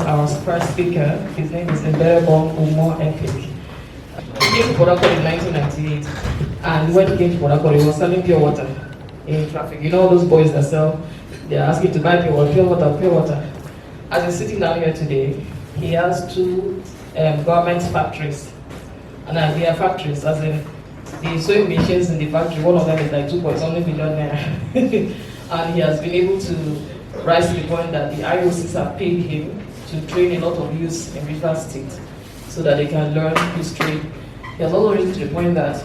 our first speaker. His name is Mbetobong Umoefik. He came to Port Harcourt in 1998, and when he came to Port Harcourt, he was selling pure water in traffic. You know those boys that sell, they're asking to buy pure water, pure water. As he's sitting down here today, he has two garment factories. And they are factories, as in the sewing machines in the factory, one of them is like 2.something million naira. And he has been able to rise to the point that the IOCs have paid him to train a lot of youths in Rivers State so that they can learn history. He has also risen to the point that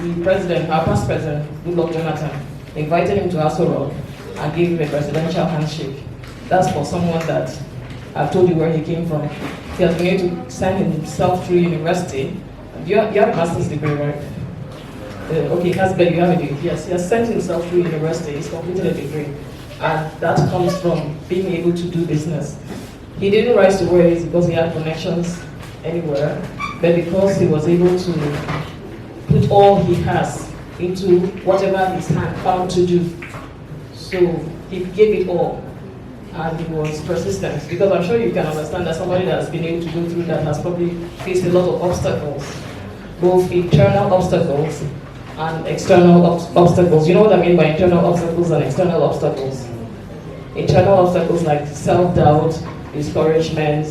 the president, our past president, Goodluck Jonathan, invited him to Aso Rock and gave him a presidential handshake. That's for someone that I've told you where he came from. He has been able to send himself through university. You have a master's degree, right? Okay, you have a degree. Yes, he has sent himself through university. He's completed a degree. And that comes from being able to do business. He didn't rise to where he is because he had connections anywhere, but because he was able to put all he has into whatever his hand found to do. So he gave it all, and he was persistent. Because I'm sure you can understand that somebody that has been able to go through that has probably faced a lot of obstacles, both internal obstacles and external obstacles. You know what I mean by internal obstacles and external obstacles? Internal obstacles like self-doubt, discouragement,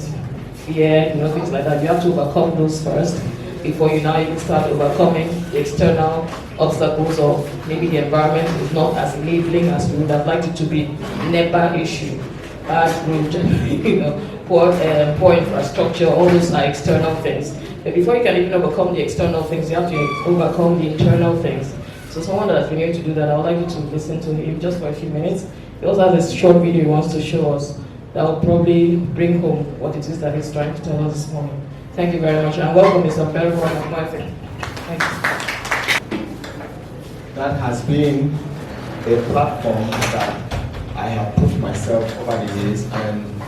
fear, things like that. You have to overcome those first before you now even start overcoming the external obstacles of maybe the environment is not as enabling as we would have liked it to be. NEPA issue, bad road, poor infrastructure, all those are external things. But before you can even overcome the external things, you have to overcome the internal things. So someone that has been able to do that, I would like you to listen to him just for a few minutes. He also has a short video he wants to show us that will probably bring home what it is that he's trying to tell us this morning. Thank you very much, and welcome, Mr. Wearguard of Umoefik. Thank you. That has been a platform that I have put myself over the years, and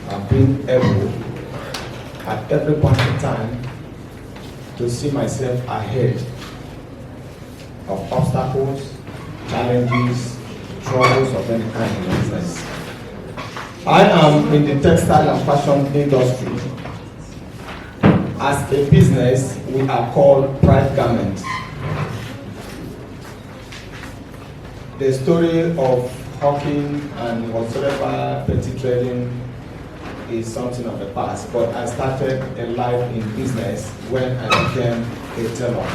I've been able at every point in time to see myself ahead of obstacles, challenges, troubles of any kind in business. I am in the textile and fashion industry. As a business, we are called Pride Garment. The story of hawking and whatsoever petty trading is something of the past, but I started a life in business when I became a tailor.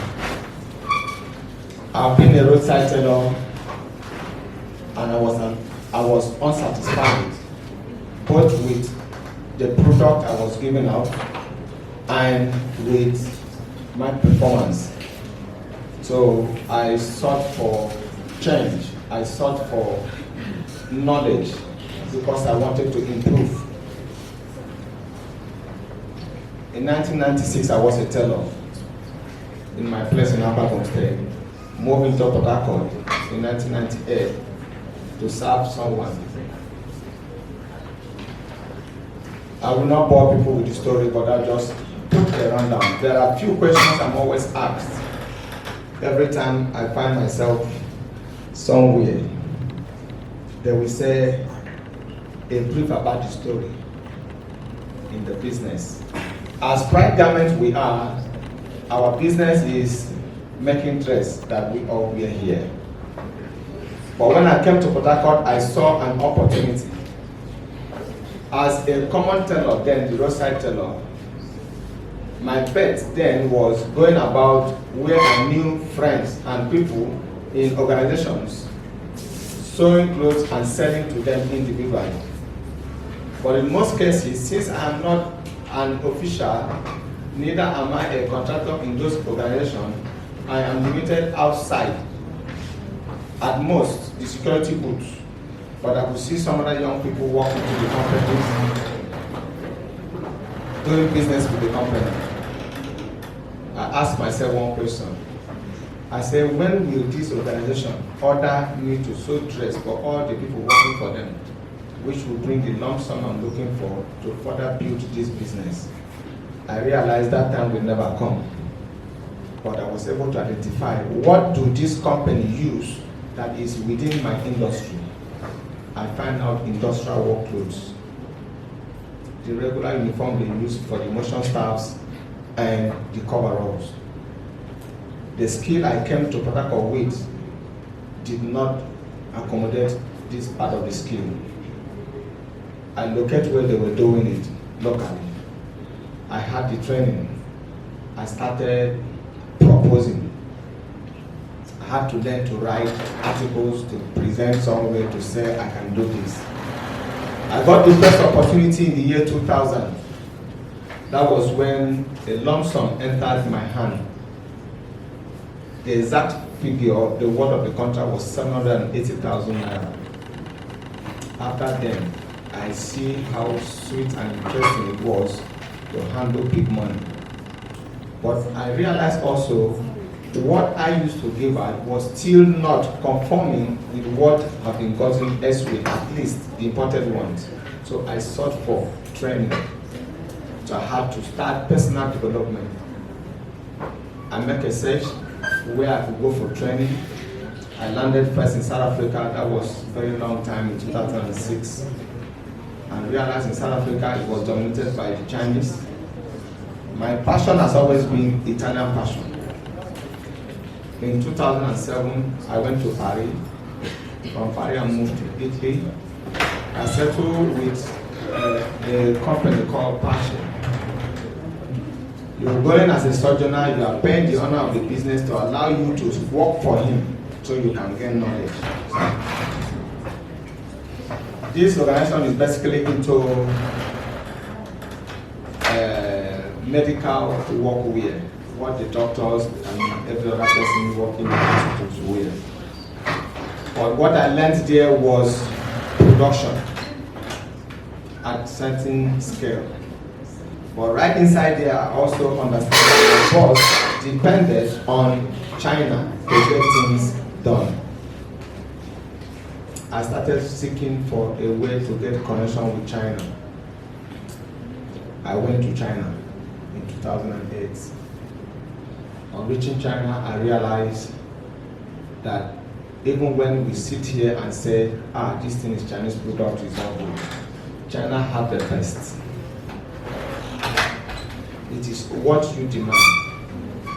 I've been a roadside tailor, and I was unsatisfied both with the product I was giving out and with my performance. So I sought for change. I sought for knowledge because I wanted to improve. In 1996, I was a tailor in my place in Mbetobong State, moving to Port Harcourt in 1998 to serve someone. I will not bore people with the story, but I'll just put a rundown. There are a few questions I'm always asked every time I find myself somewhere. They will say a brief about the story in the business. As Pride Garment we are, our business is making dress that we all wear here. But when I came to Port Harcourt, I saw an opportunity. As a common tailor then, the roadside tailor, my bet then was going about where I knew friends and people in organizations, sewing clothes and selling to them individually. But in most cases, since I am not an official, neither am I a contractor in those organizations, I am limited outside. At most, the security booths. But I will see some other young people walking to the companies, doing business with the company. I ask myself one question. I say, when will this organization order me to sew dress for all the people working for them, which will bring the lump sum I'm looking for to further build this business? I realized that time will never come. But I was able to identify what do this company use that is within my industry. I find out industrial work clothes. the regular uniform they use for the motion staffs and the coveralls. The skill I came to Port Harcourt with did not accommodate this part of the skill. I located where they were doing it locally. I had the training. I started proposing. I had to learn to write articles, to present somewhere, to say I can do this. I got the first opportunity in the year 2000. That was when a lump sum entered my hand. The exact figure, the word of the contract was 780,000 naira. After then, I see how sweet and interesting it was to handle big money. But I realized also what I used to give out was still not conforming with what have been gotten elsewhere, at least the imported ones. So I sought for training. So I had to start personal development. I make a search where I could go for training. I landed first in South Africa. That was a very long time, in 2006. And realized in South Africa it was dominated by the Chinese. My passion has always been Italian passion. In 2007, I went to Paris. From Paris, I moved to Italy. I settled with a company called Passion. You're going as a sojourner, you are paying the owner of the business to allow you to work for him so you can gain knowledge. This organization is basically into medical workwear, what the doctors and every other person working in hospitals wear. But what I learned there was production at certain scale. But right inside there, I also understand that my boss depended on China to get things done. I started seeking for a way to get connection with China. I went to China in 2008. On reaching China, I realized that even when we sit here and say, this thing is Chinese product, is not good, China have the best. It is what you demand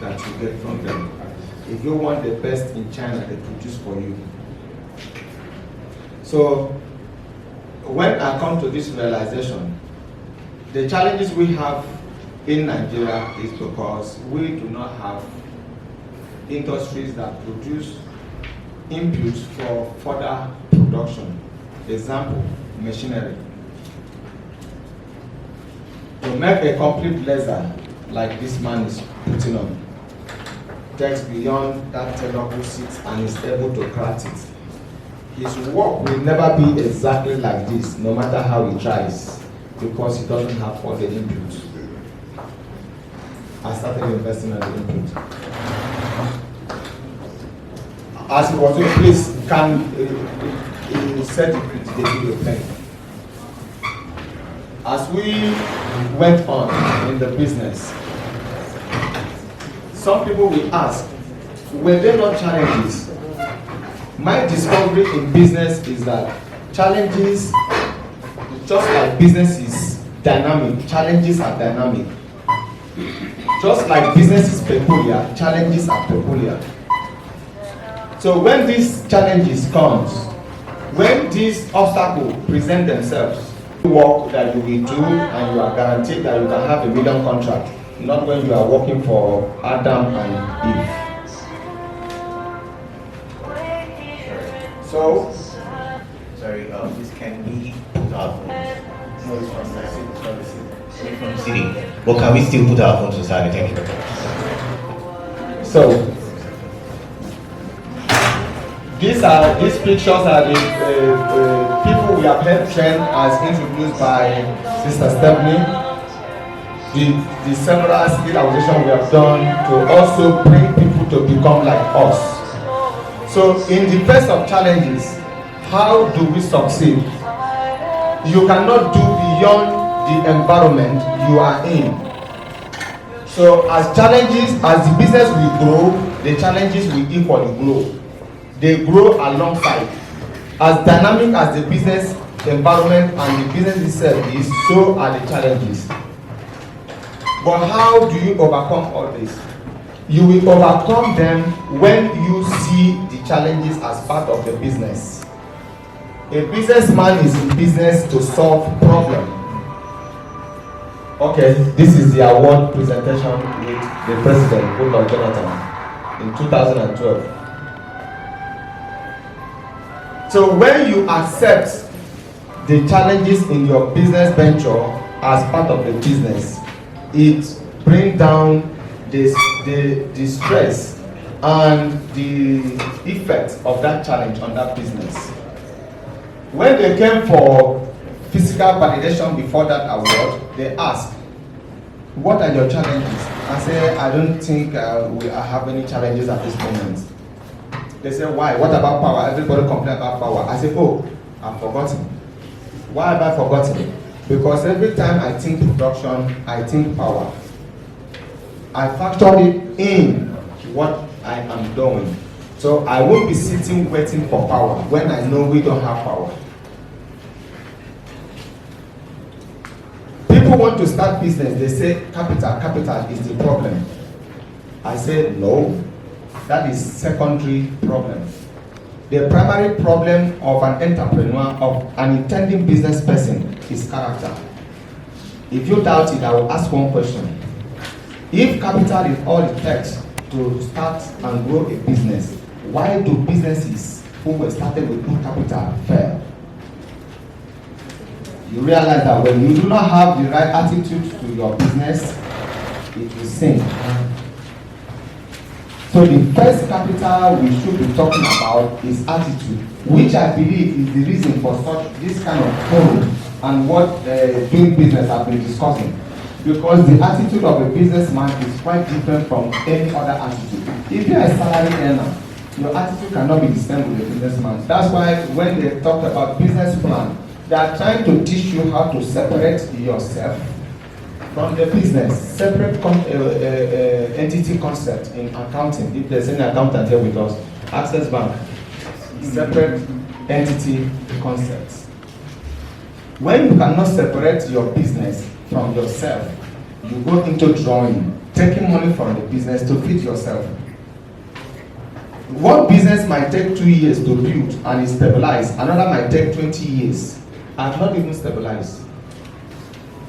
that you get from them. If you want the best in China, they produce for you. So when I come to this realization, the challenges we have in Nigeria is because we do not have industries that produce inputs for further production. Example, machinery. To make a complete blazer like this man is putting on takes beyond that tailor who sits and is able to craft it. His work will never be exactly like this, no matter how he tries, because he doesn't have all the inputs. I started investing in the input. As it was doing, please can set the video playing. As we went on in the business, some people will ask, were there not challenges? My discovery in business is that challenges, just like business is dynamic, challenges are dynamic. Just like business is peculiar, challenges are peculiar. So when these challenges comes, when these obstacles present themselves, work that you will do and you are guaranteed that you can have a million contract, not when you are working for Adam and Eve. So, sorry, this can be put our phones. No, it's from the city. But can we still put our phones aside? Thank you. So, these pictures are the people we have helped train as introduced by Sister Stephanie. The several skill acquisition we have done to also bring people to become like us. So in the face of challenges, how do we succeed? You cannot do beyond the environment you are in. So as challenges, as the business will grow, the challenges will equally grow. They grow alongside. As dynamic as the business environment and the business itself is, so are the challenges. But how do you overcome all this? You will overcome them when you see the challenges as part of the business. A businessman is in business to solve problems. Okay, this is the award presentation with the President GoodluckEbele Jonathan in 2012. So when you accept the challenges in your business venture as part of the business, it brings down the stress and the effect of that challenge on that business. When they came for physical validation before that award, they asked, what are your challenges? I said, I don't think I have any challenges at this moment. They said, why? What about power? Everybody complain about power. I said, oh, I've forgotten. Why have I forgotten? Because every time I think production, I think power. I factored it in what I am doing. So I won't be sitting waiting for power when I know we don't have power. People want to start business, they say capital is the problem. I say no, that is secondary problem. The primary problem of an entrepreneur, of an intending business person, is character. If you doubt it, I will ask one question. If capital is all it takes to start and grow a business, why do businesses who were started with no capital fail? You realize that when you do not have the right attitude to your business, it will sink. So the first capital we should be talking about is attitude, which I believe is the reason for this kind of forum and what doing business have been discussing. Because the attitude of a businessman is quite different from any other attitude. If you are a salary earner, your attitude cannot be the same with a businessman. That's why when they talk about business plan, they are trying to teach you how to separate yourself from the business, separate entity concept in accounting. If there's any accountant here with us, Access Bank, separate entity concepts. When you cannot separate your business from yourself, you go into drawing, taking money from the business to feed yourself. One business might take 2 years to build and is stabilized, another might take 20 years. I'm not even stabilized.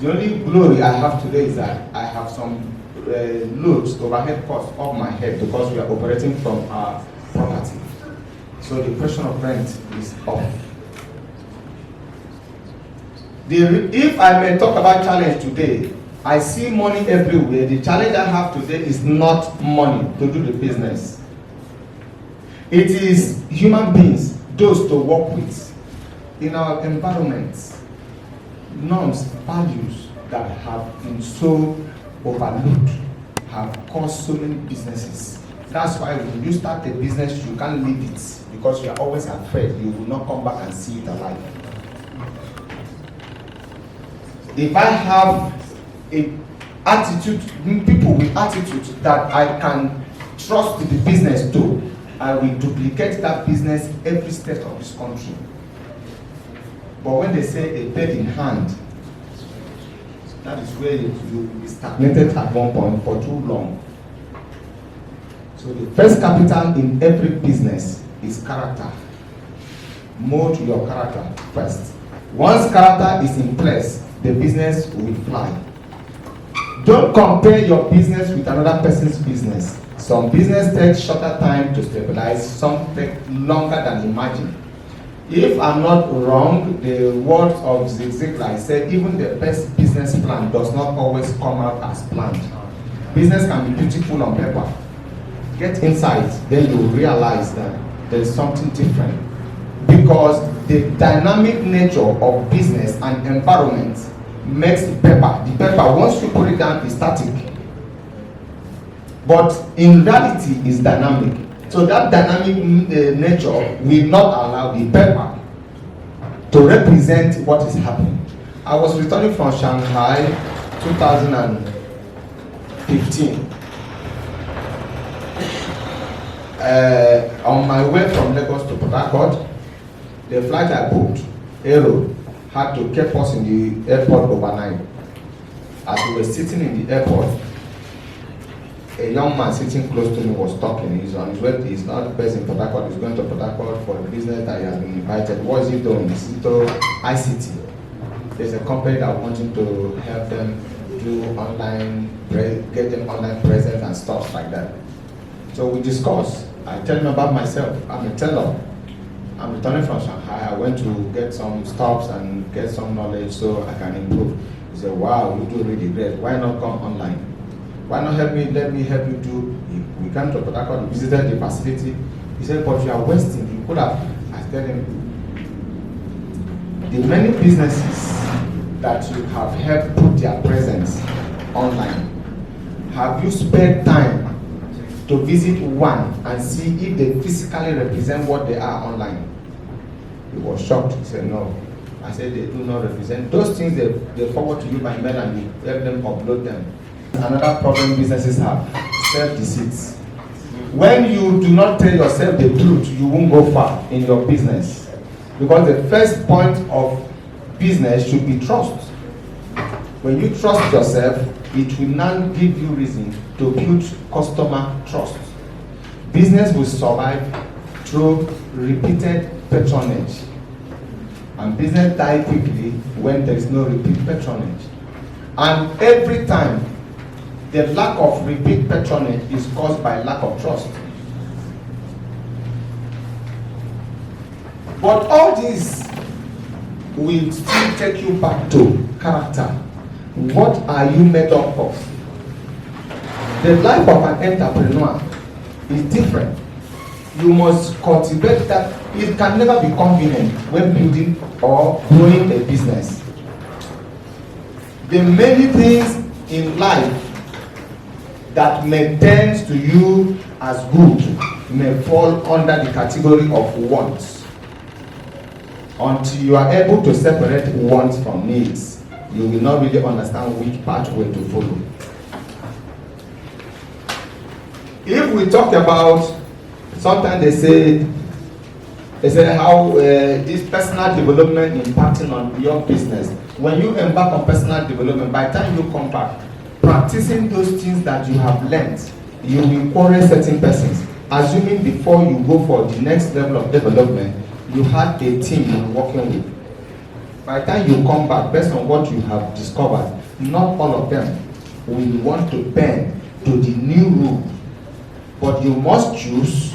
The only glory I have today is that I have some loads, overhead costs off my head because we are operating from our property. So the question of rent is off. If I may talk about challenge today, I see money everywhere. The challenge I have today is not money to do the business. It is human beings, those to work with. In our environments, norms, values that have been so overlooked have caused so many businesses. That's why when you start a business, you can't leave it because you are always afraid you will not come back and see it alive. If I have people with attitude that I can trust the business to, I will duplicate that business every state of this country. But when they say a bird in hand, that is where you will be stagnated at one point for too long. So the first capital in every business is character. Mold your character first. Once character is in place, the business will fly. Don't compare your business with another person's business. Some business takes shorter time to stabilize, some take longer than imagined. If I'm not wrong, the words of Zig Ziglar said even the best business plan does not always come out as planned. Business can be beautiful on paper. Get inside, then you realize that there is something different. Because the dynamic nature of business and environment makes the paper, once you put it down, is static. But in reality, it's dynamic. So that dynamic nature will not allow the paper to represent what is happening. I was returning from Shanghai 2015. On my way from Lagos to Port Harcourt, the flight I booked, Aero, had to keep us in the airport overnight. As we were sitting in the airport, a young man sitting close to me was talking. He's on his way. He's not based in Port Harcourt. He's going to Port Harcourt for a business that he has been invited. What is he doing? He's into ICT. There's a company that wants him to help them do online, get them online presence and stuff like that. So we discussed. I tell him about myself. I'm a teller. I'm returning from Shanghai. I went to get some stops and get some knowledge so I can improve. He said, wow, you do really great. Why not come online? Why not help me? Let me help you do. We came to Port Harcourt, we visited the facility. He said, but you are wasting. You could have. I tell him, the many businesses that you have helped put their presence online, have you spent time to visit one and see if they physically represent what they are online? He was shocked. He said, no. I said, they do not represent. Those things they forward to you by mail and you help them upload them. Another problem businesses have, self-deceit. When you do not tell yourself the truth, you won't go far in your business. Because the first point of business should be trust. When you trust yourself, it will now give you reason to build customer trust. Business will survive through repeated patronage. And business die quickly when there is no repeat patronage. And every time, the lack of repeat patronage is caused by lack of trust. But all this will still take you back to character. What are you made up of? The life of an entrepreneur is different. You must cultivate that. It can never be convenient when building or growing a business. The many things in life that maintains to you as good may fall under the category of wants. Until you are able to separate wants from needs, you will not really understand which pathway to follow. If we talk about, sometimes they say how this personal development impacting on your business. When you embark on personal development, by the time you come back, practicing those things that you have learned, you will quarrel certain persons. Assuming before you go for the next level of development, you had a team you're working with. By the time you come back, based on what you have discovered, not all of them will want to bend to the new rule. But you must choose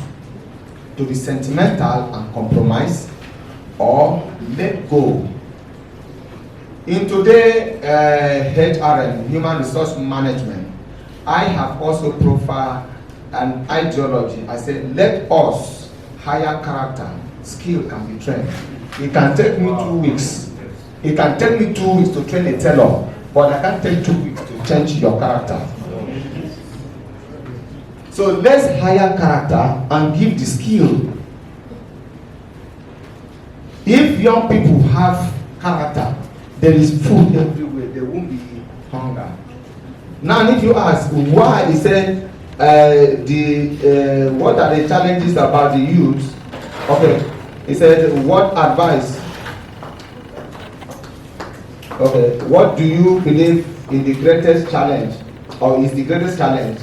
to be sentimental and compromise, or let go. In today's HRM, Human Resource Management, I have also profiled an ideology. I said, let us hire character. Skill can be trained. It can take me 2 weeks. It can take me 2 weeks to train a tailor, but I can't take 2 weeks to change your character. So let's hire character and give the skill. If young people have character, there is food everywhere, there won't be hunger. Now if you ask why, he said, what are the challenges about the youth? Okay, he said, what advice? Okay, what do you believe is the greatest challenge, or is the greatest challenge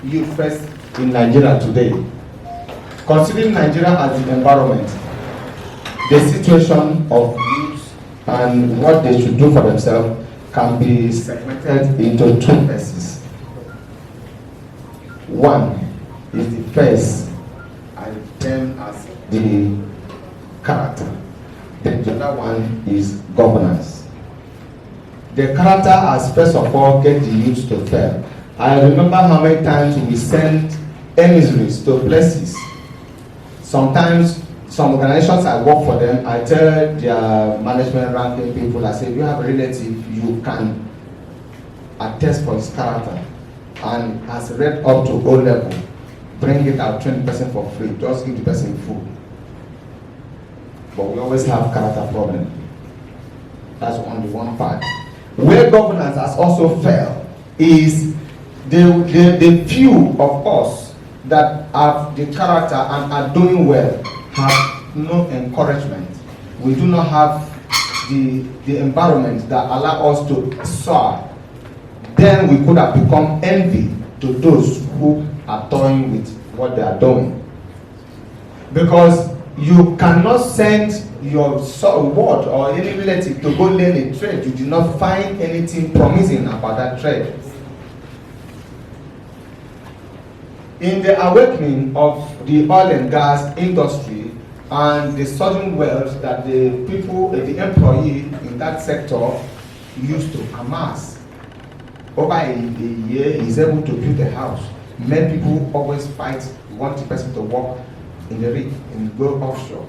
you face in Nigeria today? Considering Nigeria as the environment, the situation of youth and what they should do for themselves can be segmented into 2 phases. One is the phase I term as the character. Then the other one is governance. The character has first of all get the youth to fail. I remember how many times we sent emissaries to places. Sometimes some organizations I work for them, I tell their management ranking people, I say, if you have a relative you can attest for his character and has read up to O level, bring it out, train the person for free, just give the person food. But we always have character problem. That's only one part. Where governance has also failed is the few of us that have the character and are doing well have no encouragement. We do not have the environment that allow us to soar, then we could have become envy to those who are toying with what they are doing. Because you cannot send your ward or any relative to go learn a trade. You did not find anything promising about that trade. In the awakening of the oil and gas industry and the sudden wealth that the people, the employee in that sector used to amass, over a year he's able to build a house. Many people always fight, want the person to work in the rig and go offshore.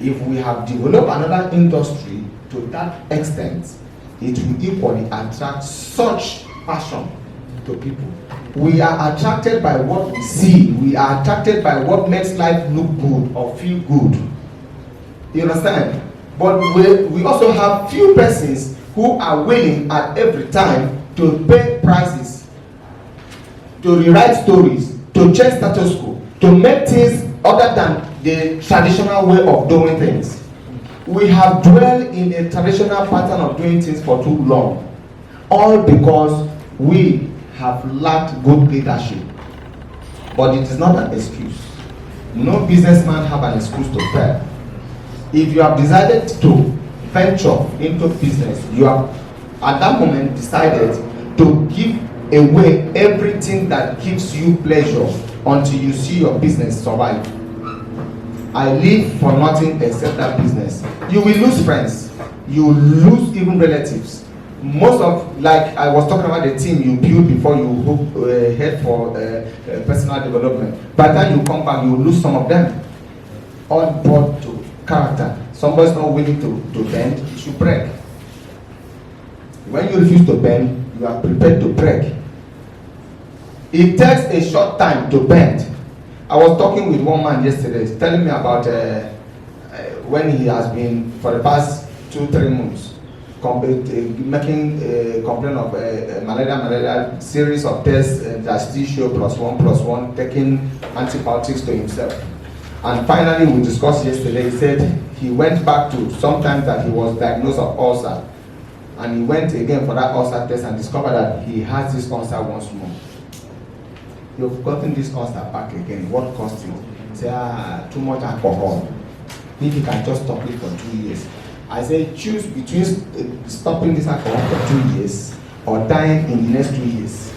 If we have developed another industry to that extent, it will equally attract such passion to people. We are attracted by what we see. We are attracted by what makes life look good or feel good. You understand? But we also have few persons who are willing at every time to pay prices, to rewrite stories, to change status quo, to make things other than the traditional way of doing things. We have dwelled in a traditional pattern of doing things for too long, all because we have lacked good leadership. But it is not an excuse. No businessman have an excuse to fail. If you have decided to venture into business, you have at that moment decided to give away everything that gives you pleasure until you see your business survive. I live for nothing except that business. You will lose friends. You will lose even relatives. Most of, like I was talking about the team you build before you head for personal development. By the time you come back, you will lose some of them. All brought to character. Somebody's not willing to bend, you should break. When you refuse to bend, you are prepared to break. It takes a short time to bend. I was talking with one man yesterday, telling me about when he has been, for the past 2-3 months, making a complaint of malaria, series of tests that still show +1+1, taking antibiotics to himself. And finally, we discussed yesterday, he said he went back to sometimes that he was diagnosed of ulcer. And he went again for that ulcer test and discovered that he has this ulcer once more. You've gotten this ulcer back again. What caused it? Say, too much alcohol. If you can just stop it for 2 years. I say, choose between stopping this alcohol for 2 years or dying in the next 2 years.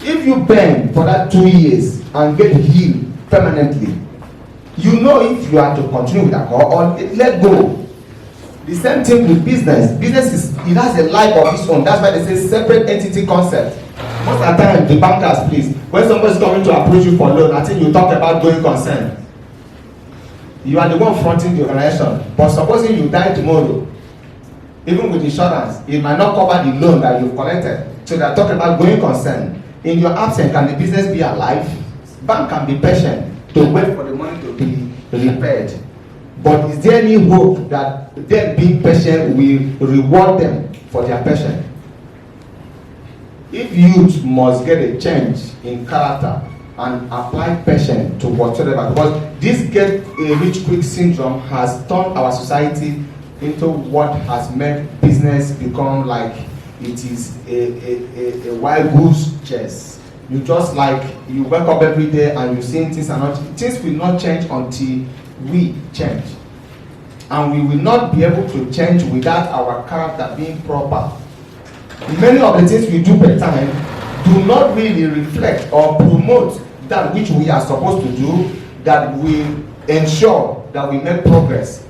If you bend for that 2 years and get healed permanently, you know if you are to continue with alcohol or let go. The same thing with business. Business it has a life of its own. That's why they say separate entity concept. Most of the time, the bankers, please, when somebody is coming to approach you for loan, I think you talk about going concern. You are the one fronting the organization. But supposing you die tomorrow, even with insurance, it might not cover the loan that you've collected. So they are talking about going concern. In your absence, can the business be alive? Bank can be patient to wait for the money to be repaired. But is there any hope that them being patient will reward them for their patience? If youth must get a change in character and apply patience to whatsoever, because this get a rich quick syndrome has turned our society into what has made business become like it is a wild goose chase. You just like you wake up every day and you see things will not change until we change. And we will not be able to change without our character being proper. Many of the things we do per time do not really reflect or promote that which we are supposed to do, that will ensure that we make progress.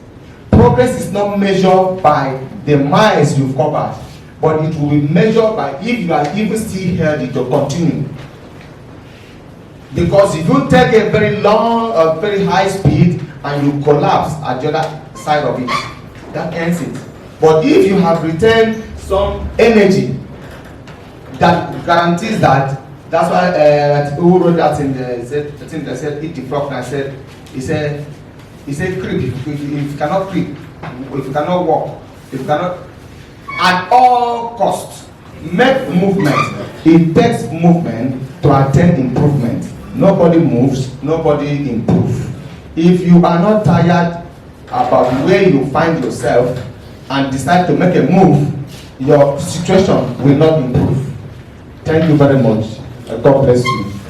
Progress is not measured by the miles you've covered, but it will be measured by if you are even still healthy to continue. Because if you take a very long, very high speed and you collapse at the other side of it, that ends it. But if you have retained some energy that guarantees that, that's why who wrote that in the I think they said eat the frog, and I said he said creep if you cannot creep, if you cannot walk, if you cannot at all costs make movement. It takes movement to attain improvement. Nobody moves, nobody improves. If you are not tired about where you find yourself and decide to make a move, your situation will not improve. Thank you very much. God bless you.